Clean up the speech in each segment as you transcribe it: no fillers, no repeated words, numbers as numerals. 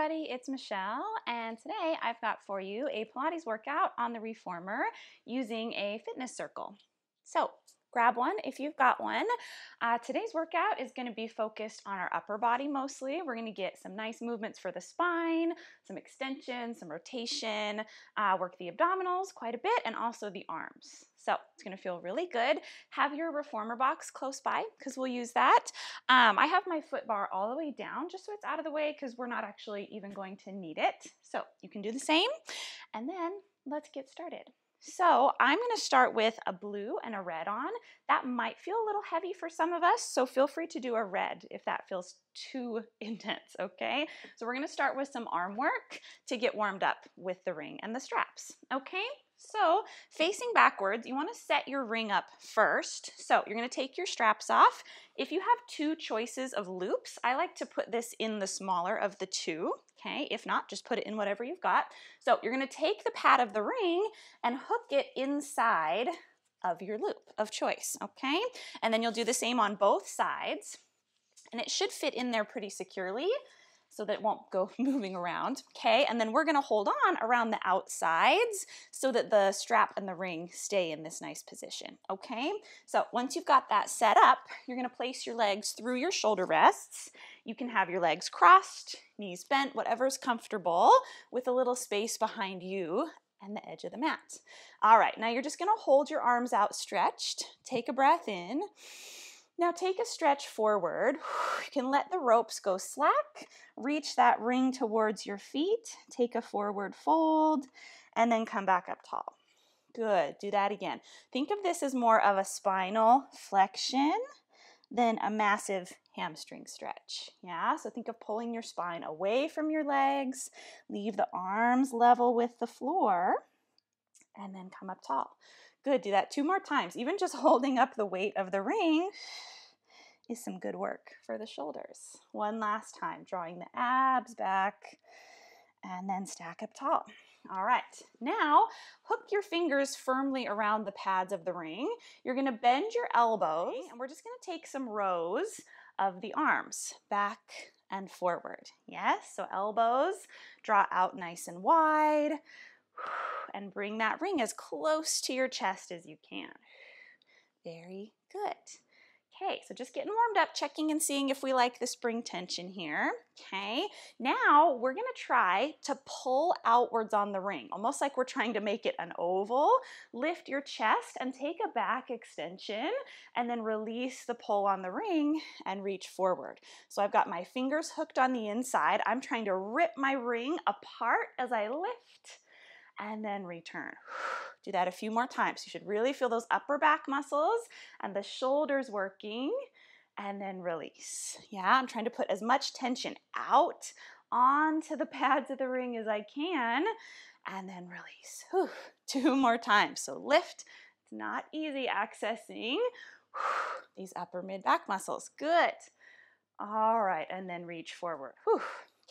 everybody, it's Michelle, and today I've got for you a Pilates workout on the Reformer using a fitness circle. So grab one if you've got one. Today's workout is going to be focused on our upper body mostly. We're going to get some nice movements for the spine, some extension, some rotation, work the abdominals quite a bit, and also the arms. So it's going to feel really good. Have your Reformer box close by because we'll use that. I have my foot bar all the way down just so it's out of the way because we're not actually even going to need it. So you can do the same. And then let's get started. So I'm going to start with a blue and a red on. That might feel a little heavy for some of us, so feel free to do a red if that feels too intense, okay? So we're going to start with some arm work to get warmed up with the ring and the straps, okay? So facing backwards, you want to set your ring up first. So you're going to take your straps off. If you have two choices of loops, I like to put this in the smaller of the two, okay? If not, just put it in whatever you've got. So you're going to take the pad of the ring and hook it inside of your loop of choice, okay? And then you'll do the same on both sides, and it should fit in there pretty securely so that it won't go moving around, okay? And then we're gonna hold on around the outsides so that the strap and the ring stay in this nice position, okay? So once you've got that set up, you're gonna place your legs through your shoulder rests. You can have your legs crossed, knees bent, whatever's comfortable, with a little space behind you and the edge of the mat. All right, now you're just gonna hold your arms outstretched. Take a breath in. Now take a stretch forward. You can let the ropes go slack. Reach that ring towards your feet. Take a forward fold and then come back up tall. Good, do that again. Think of this as more of a spinal flexion than a massive hamstring stretch. Yeah, so think of pulling your spine away from your legs. Leave the arms level with the floor and then come up tall. Good, do that 2 more times. Even just holding up the weight of the ring is some good work for the shoulders. One last time, drawing the abs back and then stack up tall. All right, now hook your fingers firmly around the pads of the ring. You're gonna bend your elbows and we're just gonna take some rows of the arms back and forward. Yes, so elbows draw out nice and wide and bring that ring as close to your chest as you can. Very good. Okay, so just getting warmed up, checking and seeing if we like the spring tension here. Okay, now we're gonna try to pull outwards on the ring, almost like we're trying to make it an oval. Lift your chest and take a back extension and then release the pull on the ring and reach forward. So I've got my fingers hooked on the inside. I'm trying to rip my ring apart as I lift and then return. Do that a few more times. You should really feel those upper back muscles and the shoulders working, and then release. Yeah, I'm trying to put as much tension out onto the pads of the ring as I can, and then release. Whew. 2 more times. So lift. It's not easy accessing these upper mid-back muscles. Good. All right, and then reach forward. Whew.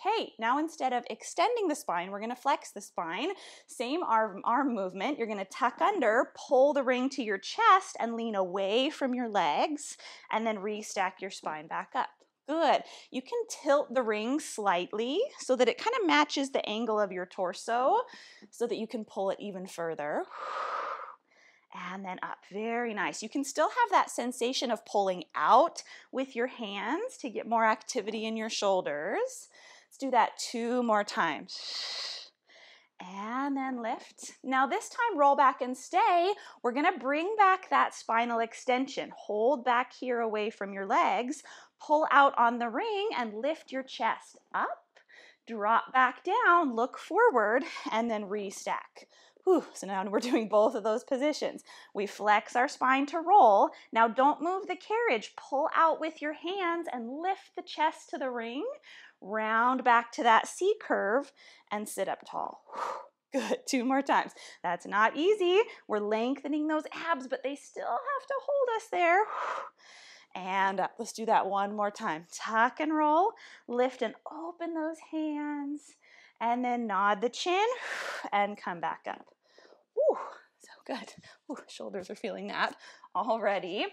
Okay, now instead of extending the spine, we're gonna flex the spine. Same arm movement. You're gonna tuck under, pull the ring to your chest and lean away from your legs and then restack your spine back up. Good. You can tilt the ring slightly so that it kind of matches the angle of your torso so that you can pull it even further. And then up, very nice. You can still have that sensation of pulling out with your hands to get more activity in your shoulders. Let's do that 2 more times. And then lift. Now this time roll back and stay. We're gonna bring back that spinal extension. Hold back here away from your legs. Pull out on the ring and lift your chest up. Drop back down, look forward, and then restack. Whew, so now we're doing both of those positions. We flex our spine to roll. Now don't move the carriage. Pull out with your hands and lift the chest to the ring. Round back to that C curve and sit up tall. Whew, good, 2 more times. That's not easy. We're lengthening those abs, but they still have to hold us there. And up. Let's do that 1 more time. Tuck and roll, lift and open those hands, and then nod the chin and come back up. Woo, so good. Ooh, shoulders are feeling that already.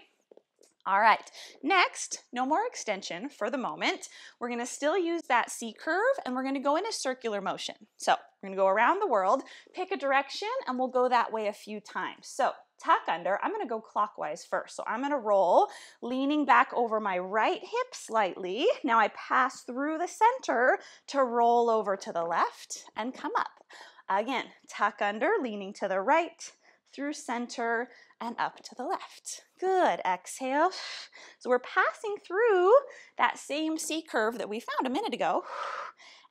All right, next, no more extension for the moment. We're gonna still use that C curve and we're gonna go in a circular motion. So we're gonna go around the world, pick a direction, and we'll go that way a few times. So tuck under, I'm gonna go clockwise first. So I'm gonna roll, leaning back over my right hip slightly. Now I pass through the center to roll over to the left and come up. Again, tuck under, leaning to the right, through center, and up to the left. Good, exhale. So we're passing through that same C curve that we found a minute ago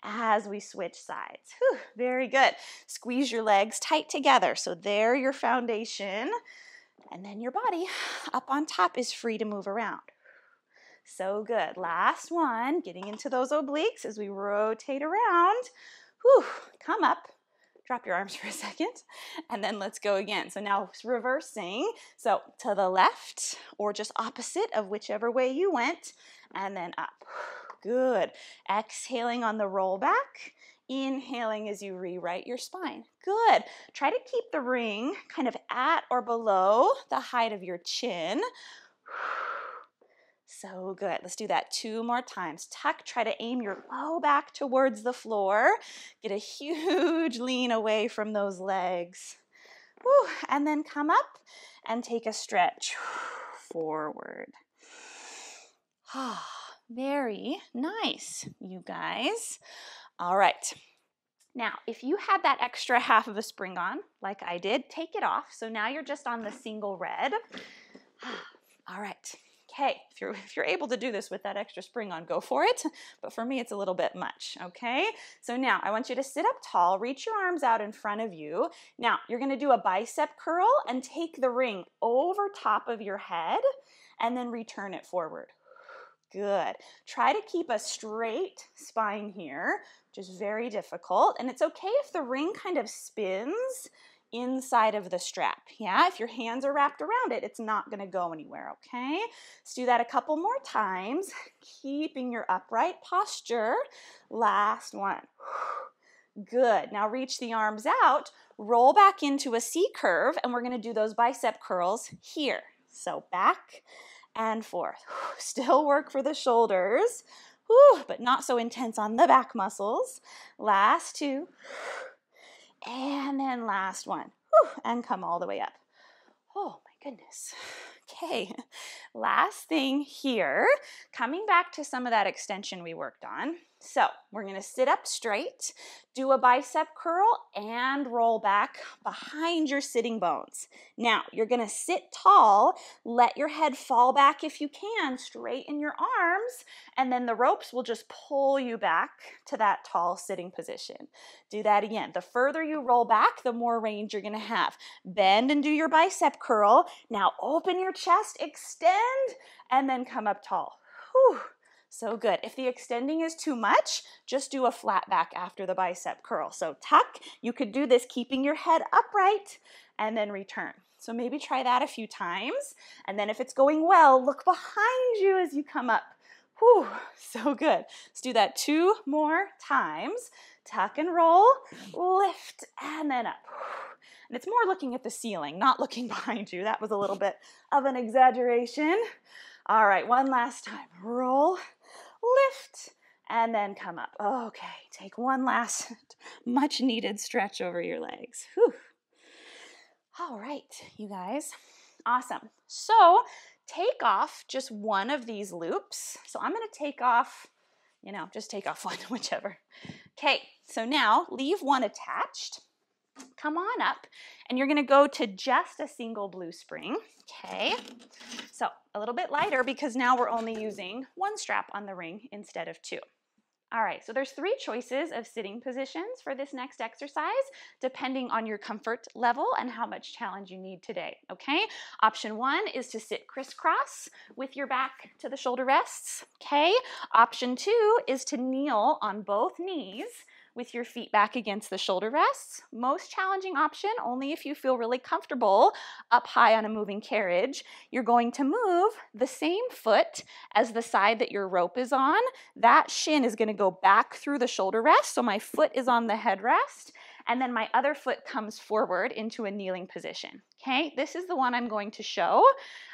as we switch sides. Whew, very good. Squeeze your legs tight together. So there your foundation, and then your body up on top is free to move around. So good. Last one, getting into those obliques as we rotate around. Whew, come up. Drop your arms for a second, and then let's go again. So now reversing, so to the left or just opposite of whichever way you went, and then up. Good. Exhaling on the roll back, inhaling as you rewrite your spine. Good. Try to keep the ring kind of at or below the height of your chin. So good. Let's do that 2 more times. Tuck, try to aim your low back towards the floor. Get a huge lean away from those legs. Whew. And then come up and take a stretch forward. Very nice, you guys. All right. Now, if you had that extra half of a spring on, like I did, take it off. So now you're just on the single red. All right. Okay, if you're able to do this with that extra spring on, go for it. But for me, it's a little bit much, okay? So now I want you to sit up tall, reach your arms out in front of you. Now, you're gonna do a bicep curl and take the ring over top of your head and then return it forward. Good. Try to keep a straight spine here, which is very difficult. And it's okay if the ring kind of spins inside of the strap. Yeah, if your hands are wrapped around it, it's not gonna go anywhere, okay? Let's do that a couple more times, keeping your upright posture. Last one. Good. Now reach the arms out, roll back into a C curve, and we're gonna do those bicep curls here. So back and forth. Still work for the shoulders, but not so intense on the back muscles. Last 2. And then last one. And come all the way up. Oh my goodness. Okay, last thing here, coming back to some of that extension we worked on. So we're gonna sit up straight, do a bicep curl, and roll back behind your sitting bones. Now, you're gonna sit tall, let your head fall back if you can, straighten your arms, and then the ropes will just pull you back to that tall sitting position. Do that again. The further you roll back, the more range you're gonna have. Bend and do your bicep curl. Now open your chest, extend, and then come up tall. Whew. So good. If the extending is too much, just do a flat back after the bicep curl. So tuck, you could do this keeping your head upright and then return. So maybe try that a few times. And then if it's going well, look behind you as you come up. Whew, so good. Let's do that 2 more times. Tuck and roll, lift, and then up. And it's more looking at the ceiling, not looking behind you. That was a little bit of an exaggeration. All right, one last time. Roll, lift, and then come up. Okay, take one last much needed stretch over your legs. Whew. All right, you guys. Awesome. So take off just one of these loops. So I'm going to take off, just take off one, whichever. Okay, so now leave one attached. Come on up, and you're going to go to just a single blue spring. Okay, so a little bit lighter because now we're only using 1 strap on the ring instead of 2. All right, so there's 3 choices of sitting positions for this next exercise, depending on your comfort level and how much challenge you need today, okay? Option 1 is to sit crisscross with your back to the shoulder rests, okay? Option 2 is to kneel on both knees with your feet back against the shoulder rests. Most challenging option, only if you feel really comfortable up high on a moving carriage. You're going to move the same foot as the side that your rope is on. That shin is going to go back through the shoulder rest, so my foot is on the headrest, and then my other foot comes forward into a kneeling position. Okay, this is the one I'm going to show,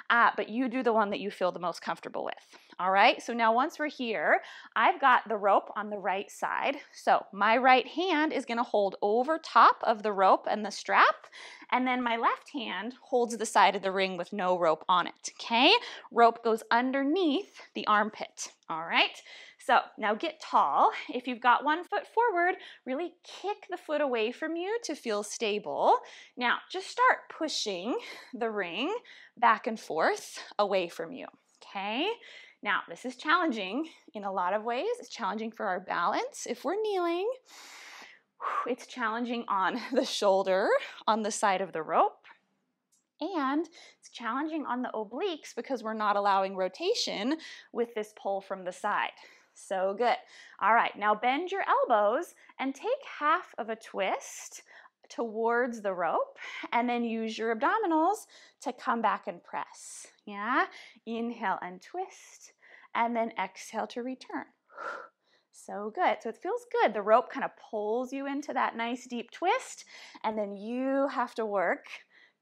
but you do the one that you feel the most comfortable with. All right, so now once we're here, I've got the rope on the right side. So my right hand is going to hold over top of the rope and the strap, and then my left hand holds the side of the ring with no rope on it. Okay, rope goes underneath the armpit. All right, so now get tall. If you've got one foot forward, really kick the foot away from you to feel stable. Now just start pushing the ring back and forth away from you. Okay, now this is challenging in a lot of ways. It's challenging for our balance if we're kneeling. It's challenging on the shoulder, on the side of the rope. And it's challenging on the obliques because we're not allowing rotation with this pull from the side. So good. All right, now bend your elbows and take half of a twist towards the rope, and then use your abdominals to come back and press. Yeah, inhale and twist, and then exhale to return. So good. So it feels good. The rope kind of pulls you into that nice deep twist, and then you have to work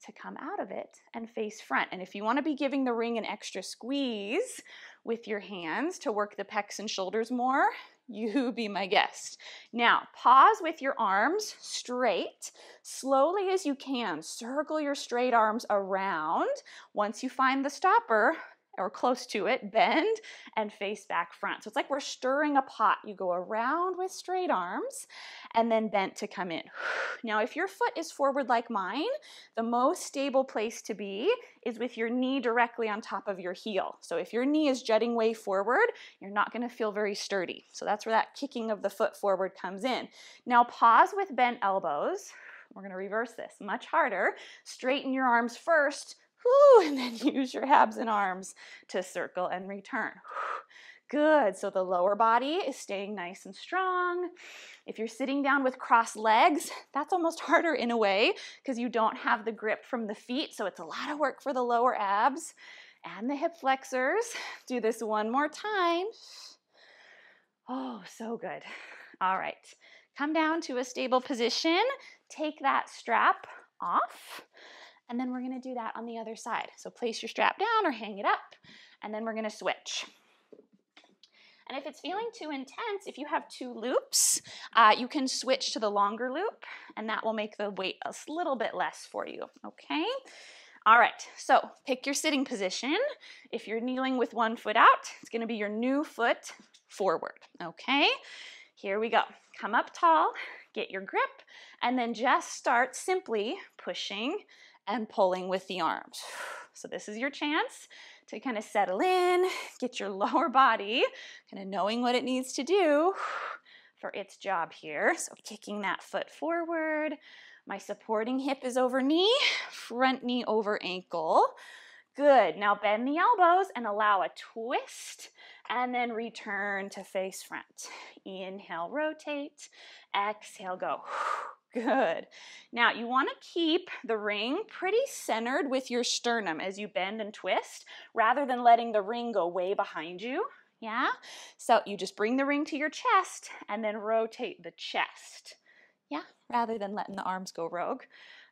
to come out of it and face front. And if you want to be giving the ring an extra squeeze with your hands to work the pecs and shoulders more, you be my guest. Now, pause with your arms straight. Slowly as you can, circle your straight arms around. Once you find the stopper, or close to it, bend and face back front. So it's like we're stirring a pot. You go around with straight arms and then bent to come in. Now, if your foot is forward like mine, the most stable place to be is with your knee directly on top of your heel. So if your knee is jutting way forward, you're not going to feel very sturdy. So that's where that kicking of the foot forward comes in. Now pause with bent elbows. We're going to reverse this much harder. Straighten your arms first. And then use your abs and arms to circle and return. Good. So the lower body is staying nice and strong. If you're sitting down with crossed legs, that's almost harder in a way because you don't have the grip from the feet. So it's a lot of work for the lower abs and the hip flexors. Do this one more time. Oh, so good. All right. Come down to a stable position. Take that strap off. And then we're going to do that on the other side. So place your strap down or hang it up, and then we're going to switch. And if it's feeling too intense, if you have two loops, you can switch to the longer loop, and that will make the weight a little bit less for you, okay? All right, so pick your sitting position. If you're kneeling with one foot out, it's going to be your new foot forward, okay? Here we go. Come up tall, get your grip, and then just start simply pushing and pulling with the arms. So this is your chance to kind of settle in, get your lower body kind of knowing what it needs to do for its job here. So kicking that foot forward. My supporting hip is over knee, front knee over ankle. Good. Now bend the elbows and allow a twist and then return to face front. Inhale, rotate. Exhale, go. Good. Now you want to keep the ring pretty centered with your sternum as you bend and twist rather than letting the ring go way behind you. Yeah? So you just bring the ring to your chest and then rotate the chest. Yeah? Rather than letting the arms go rogue.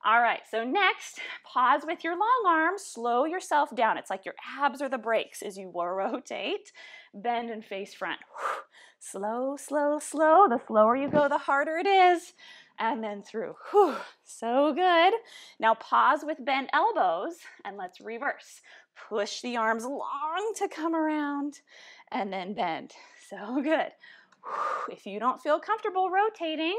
All right, so next, pause with your long arms, slow yourself down. It's like your abs are the brakes as you rotate, bend and face front. Slow, slow, slow. The slower you go, the harder it is. And then through. So good. Now pause with bent elbows and let's reverse. Push the arms long to come around and then bend. So good. If you don't feel comfortable rotating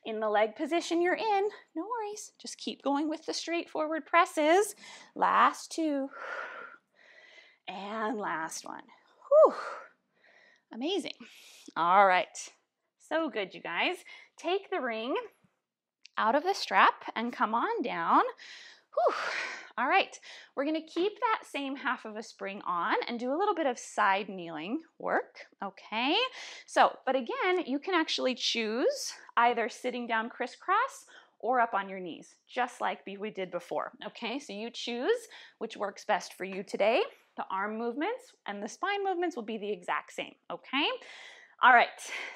in the leg position you're in, no worries. Just keep going with the straightforward presses. Last two. And last one. Amazing. All right. So good, you guys. Take the ring out of the strap and come on down. All right, we're going to keep that same half of a spring on and do a little bit of side kneeling work, okay? So, but again, you can actually choose either sitting down crisscross or up on your knees, just like we did before, okay? So you choose which works best for you today. The arm movements and the spine movements will be the exact same, okay? All right,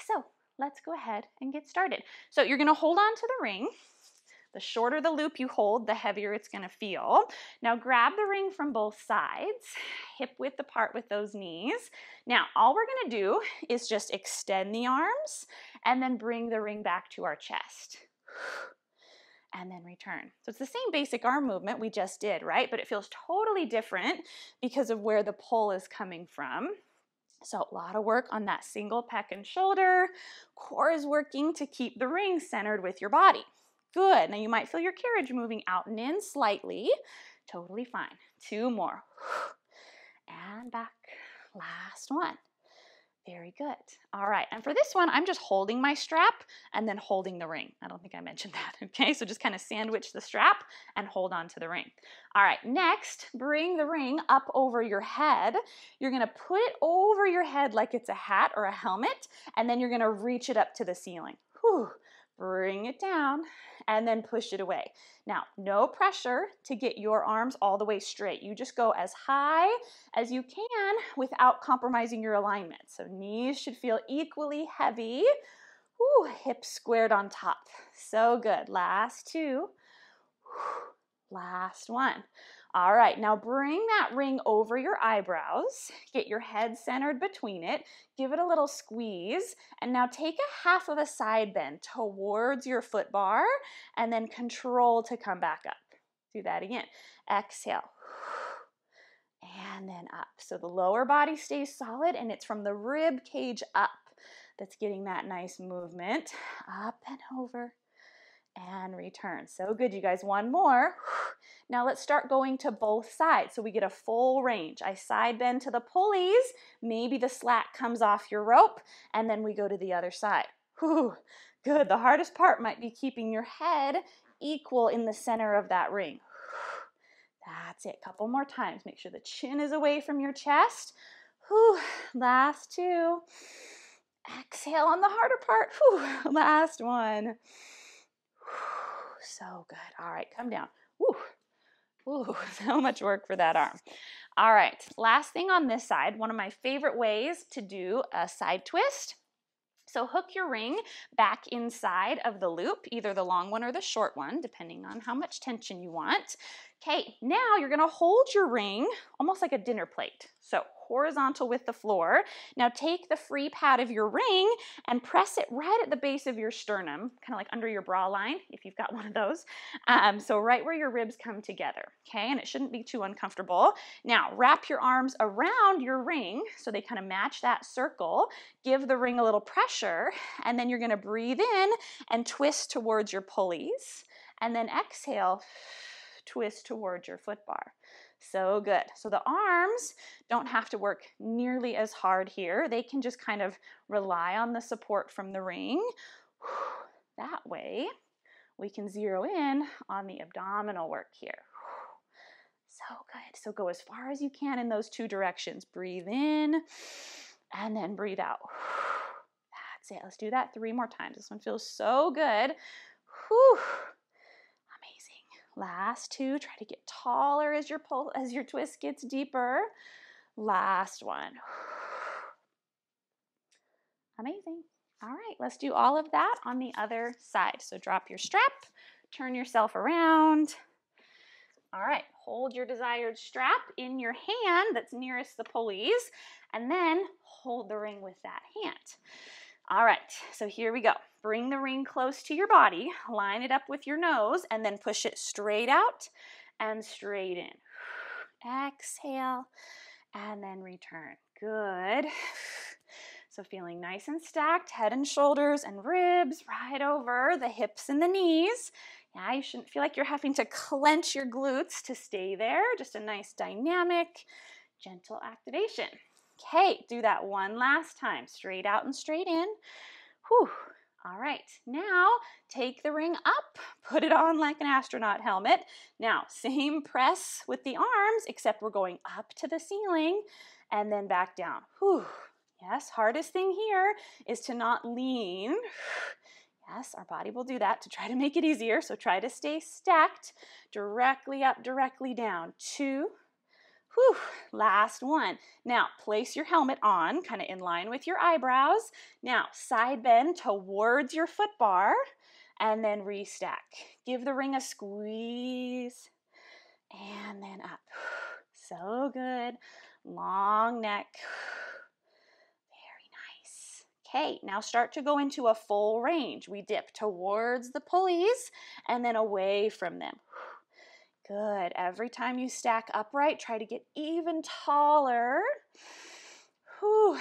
so let's go ahead and get started. So you're gonna hold on to the ring. The shorter the loop you hold, the heavier it's gonna feel. Now grab the ring from both sides, hip width apart with those knees. Now all we're gonna do is just extend the arms and then bring the ring back to our chest. And then return. So it's the same basic arm movement we just did, right? But it feels totally different because of where the pull is coming from. So a lot of work on that single pec and shoulder. Core is working to keep the ring centered with your body. Good. Now you might feel your carriage moving out and in slightly. Totally fine. 2 more. And back. Last one. Very good. All right, and for this one, I'm just holding my strap and then holding the ring. I don't think I mentioned that, okay? So just kind of sandwich the strap and hold on to the ring. All right, next, bring the ring up over your head. You're gonna put it over your head like it's a hat or a helmet, and then you're gonna reach it up to the ceiling. Whew. Bring it down and then push it away. Now, no pressure to get your arms all the way straight. You just go as high as you can without compromising your alignment. So knees should feel equally heavy. Ooh, hips squared on top. So good. Last 2. Last one. All right, now bring that ring over your eyebrows. Get your head centered between it. Give it a little squeeze. And now take a half of a side bend towards your foot bar and then control to come back up. Do that again. Exhale. And then up. So the lower body stays solid and it's from the rib cage up that's getting that nice movement. Up and over. And return. So good, you guys. One more. Now let's start going to both sides so we get a full range. I side bend to the pulleys. Maybe the slack comes off your rope, and then we go to the other side. Whew. Good. The hardest part might be keeping your head equal in the center of that ring. That's it. Couple more times. Make sure the chin is away from your chest. Whew. Last 2. Exhale on the harder part. Whew. Last one. So good. All right, come down. Woo. Ooh, so much work for that arm. All right, last thing on this side, one of my favorite ways to do a side twist. So hook your ring back inside of the loop, either the long one or the short one, depending on how much tension you want. Okay, now you're gonna hold your ring almost like a dinner plate. So horizontal with the floor. Now take the free pad of your ring and press it right at the base of your sternum, kind of like under your bra line, if you've got one of those. So right where your ribs come together, okay? And it shouldn't be too uncomfortable. Now wrap your arms around your ring so they kind of match that circle. Give the ring a little pressure, and then you're gonna breathe in and twist towards your pulleys, and then exhale, twist towards your foot bar. So good. So the arms don't have to work nearly as hard here. They can just kind of rely on the support from the ring. That way, we can zero in on the abdominal work here. So good. So go as far as you can in those 2 directions. Breathe in and then breathe out. That's it. Let's do that 3 more times. This one feels so good. Whew. Last 2, try to get taller as your twist gets deeper. Last one. Amazing. All right, let's do all of that on the other side. So drop your strap, turn yourself around. All right, hold your desired strap in your hand that's nearest the pulleys, and then hold the ring with that hand. All right, so here we go. Bring the ring close to your body, line it up with your nose, and then push it straight out and straight in. Exhale, and then return. Good. So feeling nice and stacked, head and shoulders and ribs right over the hips and the knees. Yeah, you shouldn't feel like you're having to clench your glutes to stay there. Just a nice dynamic, gentle activation. Okay, do that one last time. Straight out and straight in. Whew. All right, now take the ring up, put it on like an astronaut helmet. Now, same press with the arms, except we're going up to the ceiling and then back down. Whew. Yes, hardest thing here is to not lean. Yes, our body will do that to try to make it easier. So try to stay stacked, directly up, directly down. 2. Whew, last one. Now, place your helmet on, kind of in line with your eyebrows. Now, side bend towards your foot bar, and then restack. Give the ring a squeeze, and then up. So good. Long neck. Very nice. Okay, now start to go into a full range. We dip towards the pulleys, and then away from them. Good. Every time you stack upright, try to get even taller. Whew.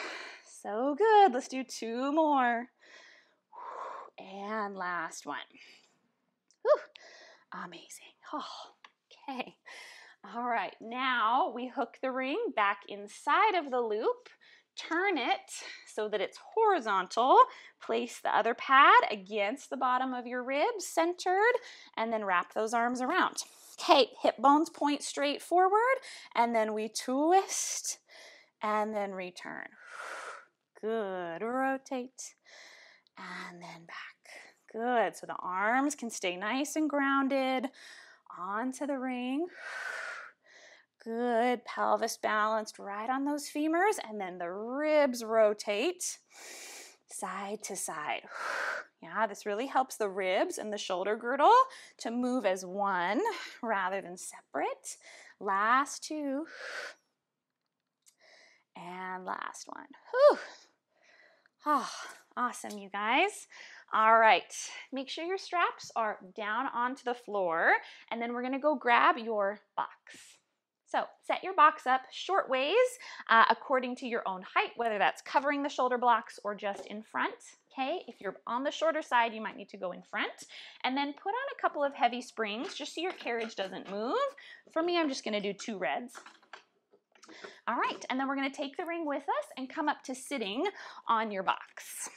So good. Let's do 2 more. And last one. Whew. Amazing. Oh, okay. All right. Now we hook the ring back inside of the loop. Turn it so that it's horizontal. Place the other pad against the bottom of your ribs, centered, and then wrap those arms around. Okay, hip bones point straight forward, and then we twist, and then return. Good, rotate, and then back. Good, so the arms can stay nice and grounded onto the ring. Good, pelvis balanced right on those femurs, and then the ribs rotate side to side. Yeah, this really helps the ribs and the shoulder girdle to move as one rather than separate. Last 2. And last one. Whew. Oh, awesome, you guys. All right, make sure your straps are down onto the floor, and then we're gonna go grab your box. So set your box up short ways according to your own height, whether that's covering the shoulder blocks or just in front. Okay, if you're on the shorter side, you might need to go in front. And then put on a couple of heavy springs just so your carriage doesn't move. For me, I'm just gonna do 2 reds. All right, and then we're gonna take the ring with us and come up to sitting on your box.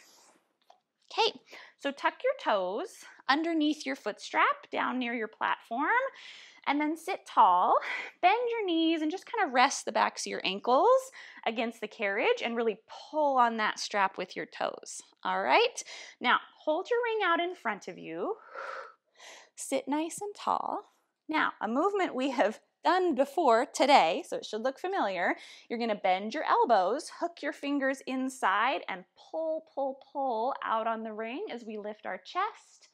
Okay, so tuck your toes underneath your foot strap down near your platform, and then sit tall, bend your knees, and just kind of rest the backs of your ankles against the carriage and really pull on that strap with your toes. All right, now hold your ring out in front of you, sit nice and tall. Now, a movement we have done before today, so it should look familiar. You're gonna bend your elbows, hook your fingers inside, and pull, pull, pull out on the ring as we lift our chest,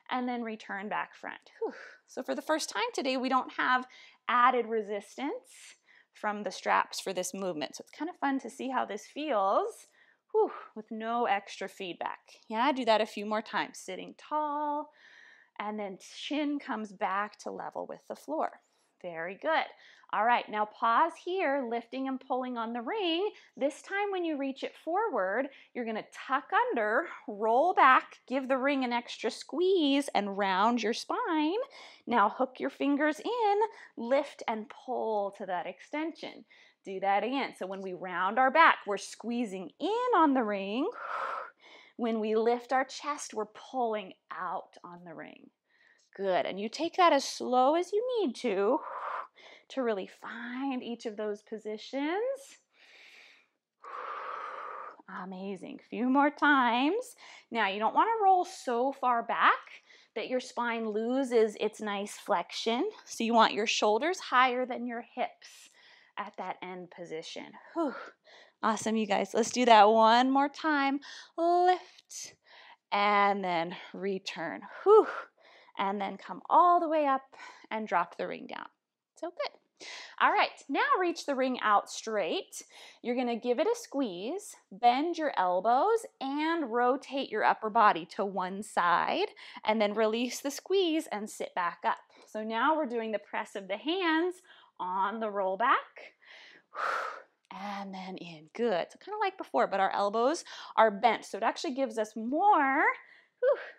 and then return back front. Whew. So for the first time today, we don't have added resistance from the straps for this movement. So it's kind of fun to see how this feels with no extra feedback. Yeah, do that a few more times. Sitting tall, and then chin comes back to level with the floor. Very good. All right, now pause here, lifting and pulling on the ring. This time when you reach it forward, you're gonna tuck under, roll back, give the ring an extra squeeze, and round your spine. Now hook your fingers in, lift and pull to that extension. Do that again. So when we round our back, we're squeezing in on the ring. When we lift our chest, we're pulling out on the ring. Good, and you take that as slow as you need to really find each of those positions. Amazing, few more times. Now you don't want to roll so far back that your spine loses its nice flexion. So you want your shoulders higher than your hips at that end position. Whew. Awesome, you guys. Let's do that one more time. Lift, and then return. Whew. And then come all the way up and drop the ring down. So good. All right, now reach the ring out straight. You're gonna give it a squeeze, bend your elbows, and rotate your upper body to one side, and then release the squeeze and sit back up. So now we're doing the press of the hands on the roll back. And then in. Good. So kind of like before, but our elbows are bent. So it actually gives us more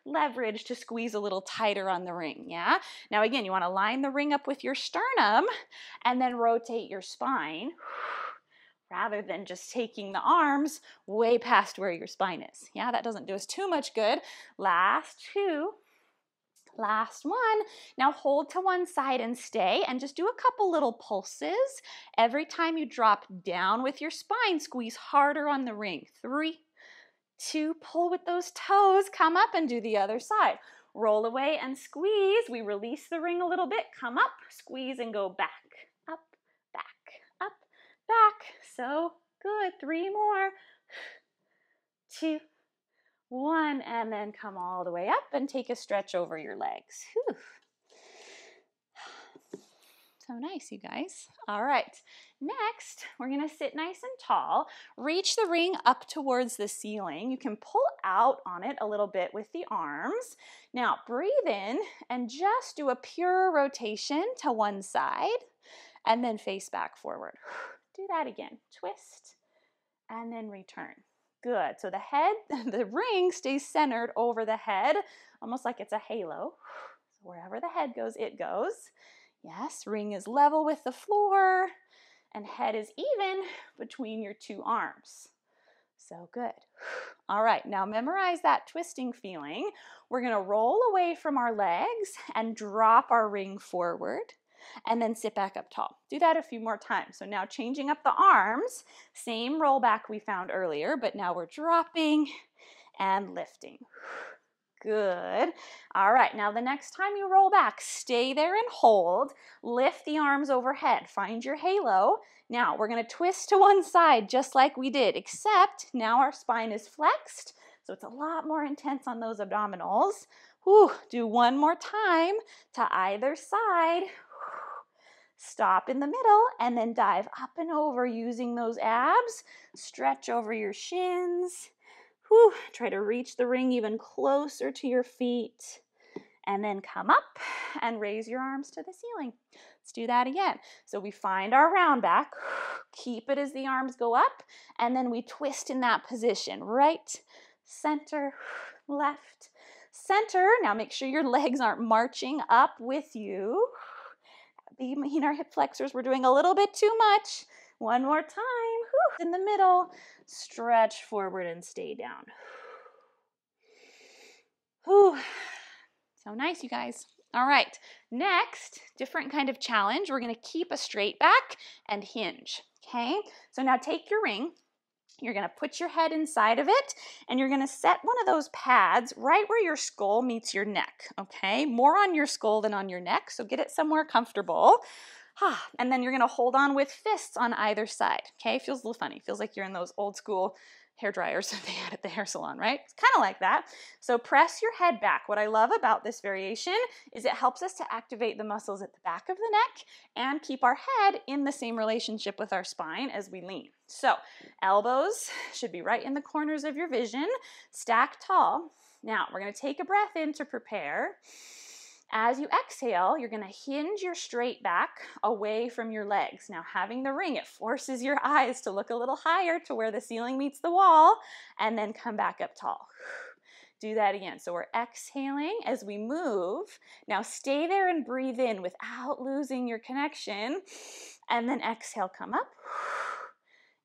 leverage to squeeze a little tighter on the ring, yeah? Now again, you want to line the ring up with your sternum and then rotate your spine rather than just taking the arms way past where your spine is. Yeah, that doesn't do us too much good. Last 2. Last one. Now hold to one side and stay, and just do a couple little pulses. Every time you drop down with your spine, squeeze harder on the ring. 3, 2, pull with those toes, come up and do the other side. Roll away and squeeze. We release the ring a little bit, come up, squeeze and go back, up, back, so good. 3 more. 2, 1, and then come all the way up and take a stretch over your legs. Whew. So nice, you guys. All right, next, we're gonna sit nice and tall. Reach the ring up towards the ceiling. You can pull out on it a little bit with the arms. Now, breathe in and just do a pure rotation to one side and then face back forward. Do that again. Twist and then return. Good. So the head, the ring stays centered over the head, almost like it's a halo. So wherever the head goes, it goes. Yes, ring is level with the floor and head is even between your 2 arms. So good. All right, now memorize that twisting feeling. We're gonna roll away from our legs and drop our ring forward and then sit back up tall. Do that a few more times. So now changing up the arms, same roll back we found earlier, but now we're dropping and lifting. Good. All right, now the next time you roll back, stay there and hold. Lift the arms overhead. Find your halo. Now we're going to twist to one side just like we did, except now our spine is flexed, so it's a lot more intense on those abdominals. Whew. Do one more time to either side. Stop in the middle and then dive up and over using those abs. Stretch over your shins. Whew. Try to reach the ring even closer to your feet and then come up and raise your arms to the ceiling. Let's do that again. So we find our round back, keep it as the arms go up, and then we twist in that position. Right, center, left, center. Now make sure your legs aren't marching up with you. Being our hip flexors, we're doing a little bit too much. One more time. In the middle, stretch forward and stay down. Whew. So nice, you guys. All right, next, different kind of challenge. We're gonna keep a straight back and hinge, okay? So now take your ring. You're gonna put your head inside of it and you're gonna set one of those pads right where your skull meets your neck, okay? More on your skull than on your neck, so get it somewhere comfortable. And then you're gonna hold on with fists on either side, okay? Feels a little funny. Feels like you're in those old school hair dryers that they had at the hair salon, right? It's kind of like that. So press your head back. What I love about this variation is it helps us to activate the muscles at the back of the neck and keep our head in the same relationship with our spine as we lean. So elbows should be right in the corners of your vision. Stack tall. Now we're gonna take a breath in to prepare. As you exhale, you're gonna hinge your straight back away from your legs. Now having the ring, it forces your eyes to look a little higher to where the ceiling meets the wall and then come back up tall. Do that again. So we're exhaling as we move. Now stay there and breathe in without losing your connection. And then exhale, come up.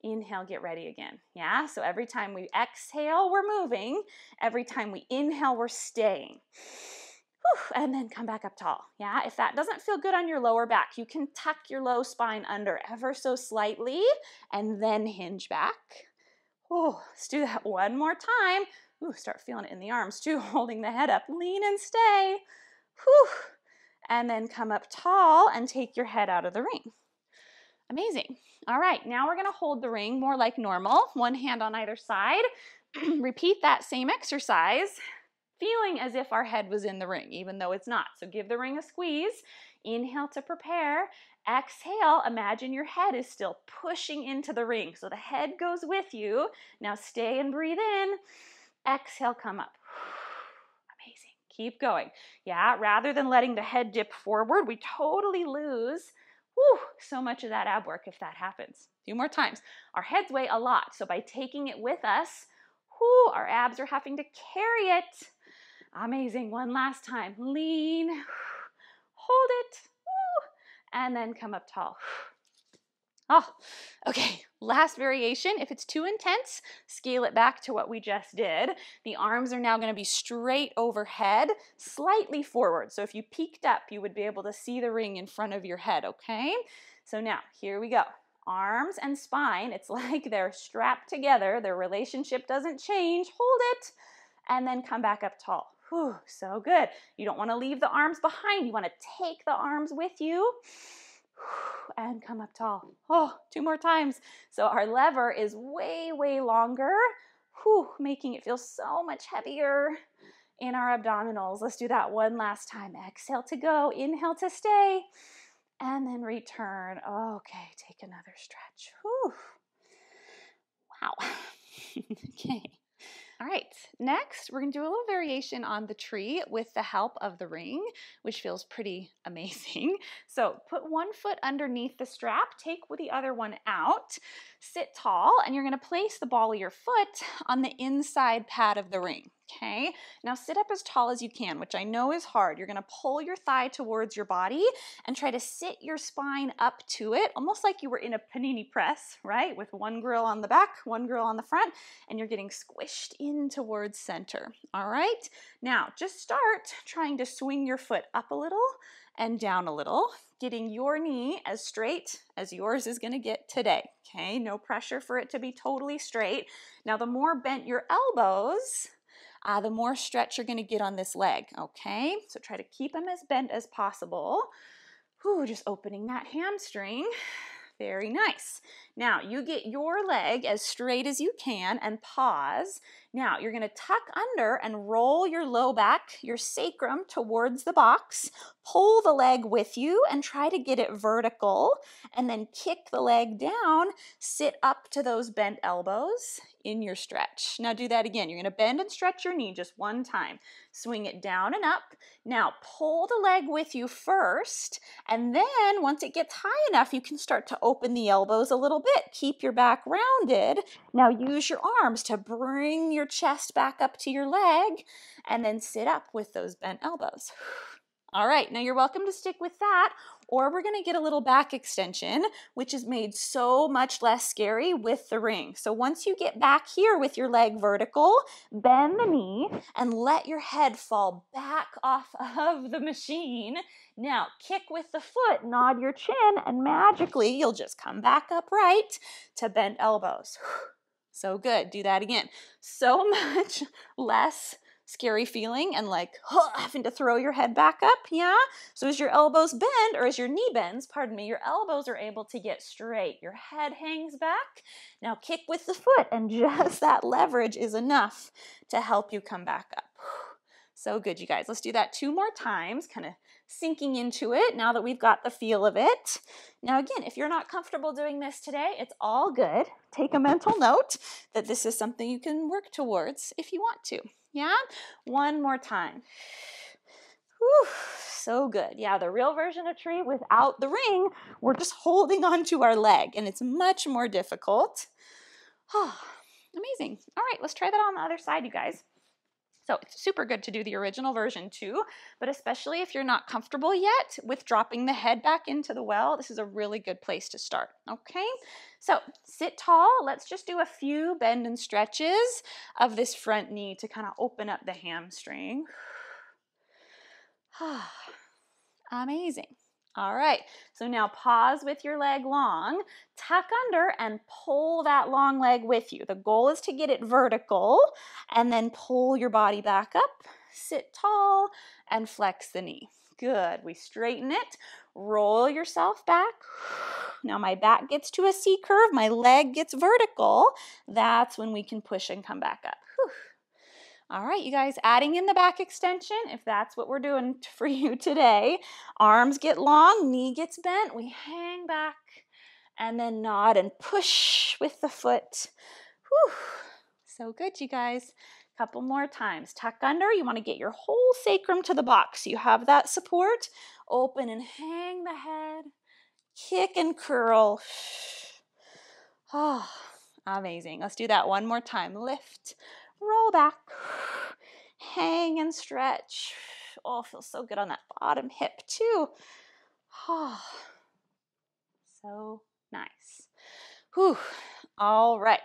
Inhale, get ready again. Yeah, so every time we exhale, we're moving. Every time we inhale, we're staying. And then come back up tall. Yeah, if that doesn't feel good on your lower back, you can tuck your low spine under ever so slightly and then hinge back. Let's do that one more time. Start feeling it in the arms too, holding the head up. Lean and stay. And then come up tall and take your head out of the ring. Amazing. All right, now we're gonna hold the ring more like normal, one hand on either side. Repeat that same exercise, feeling as if our head was in the ring, even though it's not. So give the ring a squeeze. Inhale to prepare. Exhale, imagine your head is still pushing into the ring. So the head goes with you. Now stay and breathe in. Exhale, come up. Amazing. Keep going. Yeah, rather than letting the head dip forward, we totally lose so much of that ab work if that happens. A few more times. Our heads weigh a lot, so by taking it with us, our abs are having to carry it. Amazing. One last time. Lean, hold it, and then come up tall. Okay. Last variation. If it's too intense, scale it back to what we just did. The arms are now going to be straight overhead, slightly forward. So if you peeked up, you would be able to see the ring in front of your head, okay? So now, here we go. Arms and spine, it's like they're strapped together. Their relationship doesn't change. Hold it, and then come back up tall. So good. You don't want to leave the arms behind. You want to take the arms with you. And come up tall. Oh, 2 more times. So our lever is way, way longer, making it feel so much heavier in our abdominals. Let's do that one last time. Exhale to go, inhale to stay, and then return. Okay, take another stretch. Whew. Wow. Okay. All right, next we're gonna do a little variation on the tree with the help of the ring, which feels pretty amazing. So put one foot underneath the strap, take the other one out, sit tall, and you're gonna place the ball of your foot on the inside pad of the ring. Okay, now sit up as tall as you can, which I know is hard. You're gonna pull your thigh towards your body and try to sit your spine up to it, almost like you were in a panini press, right? With one grill on the back, one grill on the front, and you're getting squished in towards center. All right, now just start trying to swing your foot up a little and down a little, getting your knee as straight as yours is gonna get today. Okay, no pressure for it to be totally straight. Now, the more bent your elbows, the more stretch you're gonna get on this leg, okay? So try to keep them as bent as possible. Just opening that hamstring. Very nice. Now, you get your leg as straight as you can and pause. Now, you're gonna tuck under and roll your low back, your sacrum towards the box. Pull the leg with you and try to get it vertical, and then kick the leg down, sit up to those bent elbows in your stretch. Now do that again. You're gonna bend and stretch your knee just one time. Swing it down and up. Now pull the leg with you first, and then once it gets high enough, you can start to open the elbows a little bit. Keep your back rounded. Now use your arms to bring your chest back up to your leg, and then sit up with those bent elbows. All right, now you're welcome to stick with that, or we're gonna get a little back extension, which is made so much less scary with the ring. So once you get back here with your leg vertical, bend the knee and let your head fall back off of the machine. Now kick with the foot, nod your chin, and magically you'll just come back upright to bent elbows. So good, do that again. So much less scary feeling and like having to throw your head back up, yeah? So as your elbows bend, or as your knee bends, pardon me, your elbows are able to get straight. Your head hangs back. Now kick with the foot, and just that leverage is enough to help you come back up. So good, you guys. Let's do that 2 more times, kind of sinking into it now that we've got the feel of it. Now again, if you're not comfortable doing this today, it's all good. Take a mental note that this is something you can work towards if you want to. Yeah? 1 more time. Whew, so good. Yeah, the real version of tree without the ring, we're just holding onto our leg, and it's much more difficult. Oh, amazing. All right, let's try that on the other side, you guys. So it's super good to do the original version too, but especially if you're not comfortable yet with dropping the head back into the well, this is a really good place to start, okay? So sit tall. Let's just do a few bend and stretches of this front knee to kind of open up the hamstring. Amazing. All right, so now pause with your leg long, tuck under and pull that long leg with you. The goal is to get it vertical and then pull your body back up, sit tall, and flex the knee. Good, we straighten it, roll yourself back. Now my back gets to a C curve, my leg gets vertical. That's when we can push and come back up. Whew. All right, you guys, adding in the back extension, if that's what we're doing for you today. Arms get long, knee gets bent, we hang back, and then nod and push with the foot. Whew. So good, you guys. Couple more times. Tuck under. You want to get your whole sacrum to the box. So you have that support. Open and hang the head. Kick and curl. Oh, amazing. Let's do that 1 more time. Lift. Roll back, hang and stretch. Oh, feels so good on that bottom hip too. Oh, so nice. Whew. All right.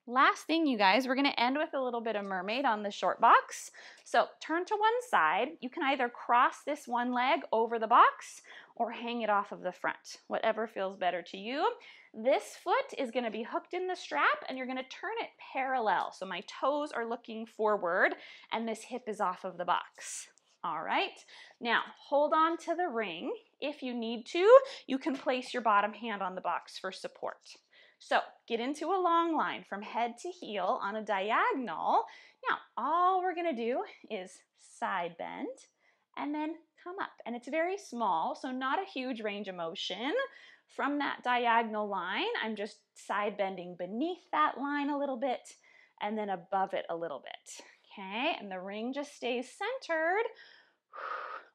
Last thing, you guys, we're going to end with a little bit of mermaid on the short box. So turn to one side. You can either cross this one leg over the box or hang it off of the front, whatever feels better to you. This foot is going to be hooked in the strap, and you're going to turn it parallel. So my toes are looking forward and this hip is off of the box. All right, now hold on to the ring. If you need to, you can place your bottom hand on the box for support. So get into a long line from head to heel on a diagonal. Now, all we're gonna do is side bend and then come up. And it's very small, so not a huge range of motion. From that diagonal line, I'm just side bending beneath that line a little bit and then above it a little bit. Okay, and the ring just stays centered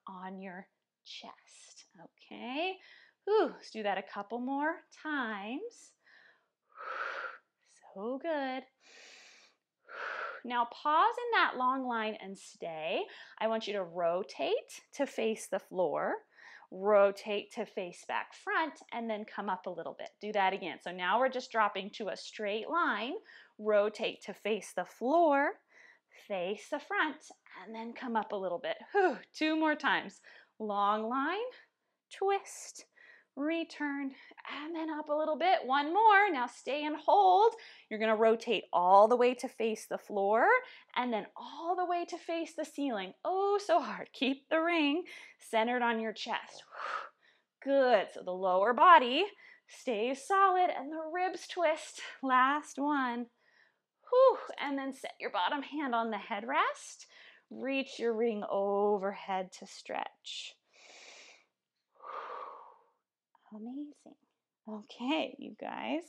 on your chest. Okay, let's do that a couple more times. So good. Now pause in that long line and stay. I want you to rotate to face the floor, rotate to face back front, and then come up a little bit. Do that again. So now we're just dropping to a straight line, rotate to face the floor, face the front, and then come up a little bit. 2 more times. Long line, twist, return, and then up a little bit. 1 more. Now stay and hold. You're going to rotate all the way to face the floor and then all the way to face the ceiling. Oh, so hard. Keep the ring centered on your chest. Good. So the lower body stays solid and the ribs twist. Last one. And then set your bottom hand on the headrest. Reach your ring overhead to stretch. Amazing. Okay, you guys.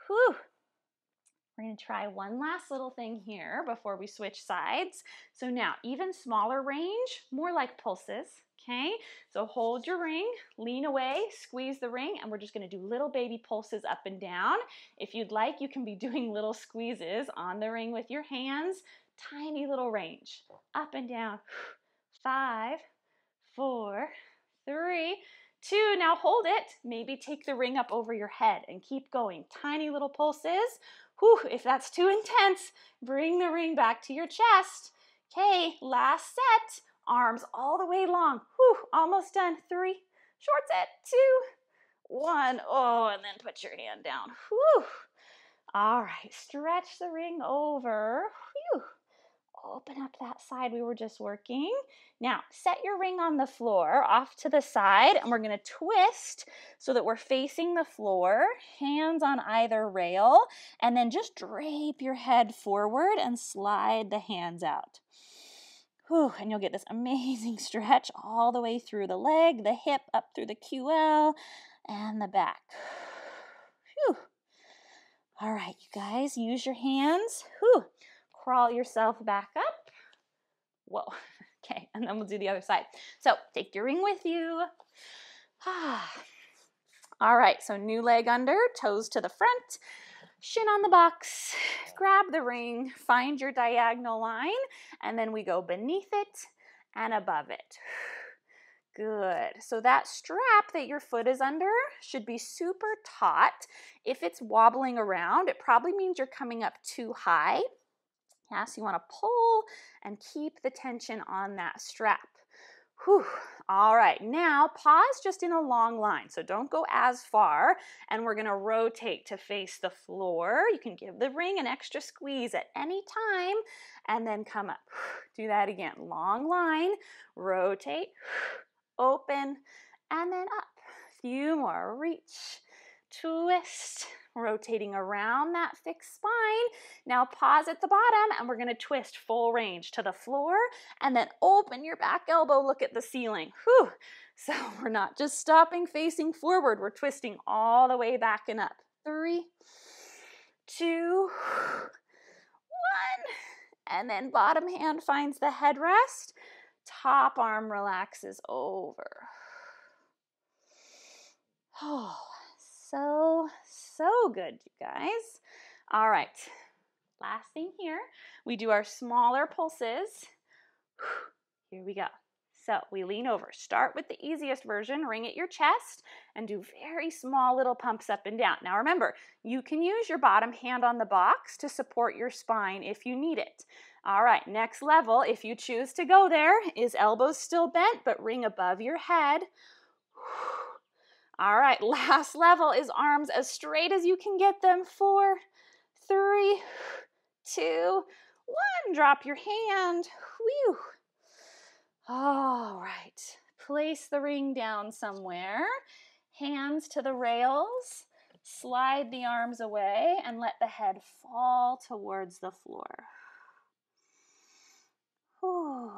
We're going to try one last little thing here before we switch sides. So now, even smaller range, more like pulses. Okay, so hold your ring, lean away, squeeze the ring, and we're just going to do little baby pulses up and down. If you'd like, you can be doing little squeezes on the ring with your hands. Tiny little range. Up and down. 5, 4, 3, 2. Now hold it. Maybe take the ring up over your head and keep going. Tiny little pulses. If that's too intense, bring the ring back to your chest. Okay, last set. Arms all the way long. Almost done. 3, short set. 2, 1. Oh, and then put your hand down. All right, stretch the ring over. Open up that side we were just working. Now, set your ring on the floor off to the side, and we're going to twist so that we're facing the floor, hands on either rail, and then just drape your head forward and slide the hands out. And you'll get this amazing stretch all the way through the leg, the hip, up through the QL, and the back. All right, you guys, use your hands. Crawl yourself back up. Whoa. Okay, and then we'll do the other side. So take your ring with you. All right, so new leg under, toes to the front, shin on the box. Grab the ring, find your diagonal line, and then we go beneath it and above it. Good. So that strap that your foot is under should be super taut. If it's wobbling around, it probably means you're coming up too high. Yeah, so you want to pull and keep the tension on that strap. All right, now pause just in a long line. So don't go as far, and we're going to rotate to face the floor. You can give the ring an extra squeeze at any time, and then come up. Do that again. Long line, rotate, open, and then up. Few more. Reach, twist, rotating around that fixed spine. Now pause at the bottom, and we're going to twist full range to the floor, and then open your back elbow, look at the ceiling. So we're not just stopping facing forward, we're twisting all the way back and up. 3, 2, 1, and then bottom hand finds the headrest, top arm relaxes over. So good, you guys. All right, last thing here, we do our smaller pulses. Here we go. So we lean over. Start with the easiest version, ring at your chest, and do very small little pumps up and down. Now remember, you can use your bottom hand on the box to support your spine if you need it. All right, next level, if you choose to go there, is elbows still bent, but ring above your head. All right, last level is arms as straight as you can get them. 4, 3, 2, 1. Drop your hand. All right, place the ring down somewhere, hands to the rails, slide the arms away, and let the head fall towards the floor. Whew.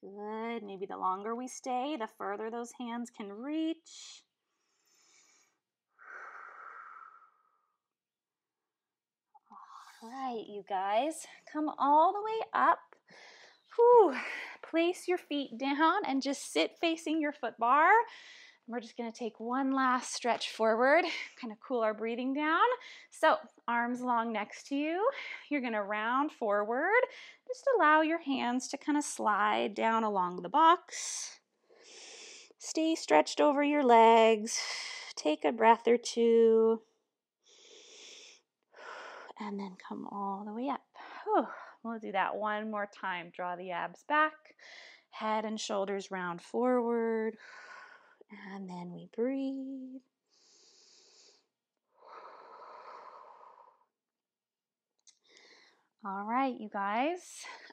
Good. Maybe the longer we stay, the further those hands can reach. All right, you guys, come all the way up. Whew. Place your feet down and just sit facing your foot bar. We're just going to take one last stretch forward, kind of cool our breathing down. So arms long next to you. You're going to round forward. Just allow your hands to kind of slide down along the box. Stay stretched over your legs. Take a breath or two. And then come all the way up. Whew. We'll do that one more time. Draw the abs back. Head and shoulders round forward. And then we breathe. All right, you guys,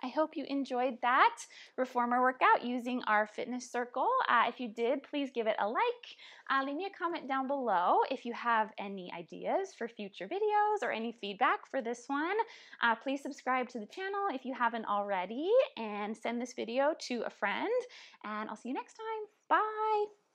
I hope you enjoyed that reformer workout using our fitness circle. If you did, please give it a like. Leave me a comment down below if you have any ideas for future videos or any feedback for this one. Please subscribe to the channel if you haven't already, and send this video to a friend. And I'll see you next time. Bye.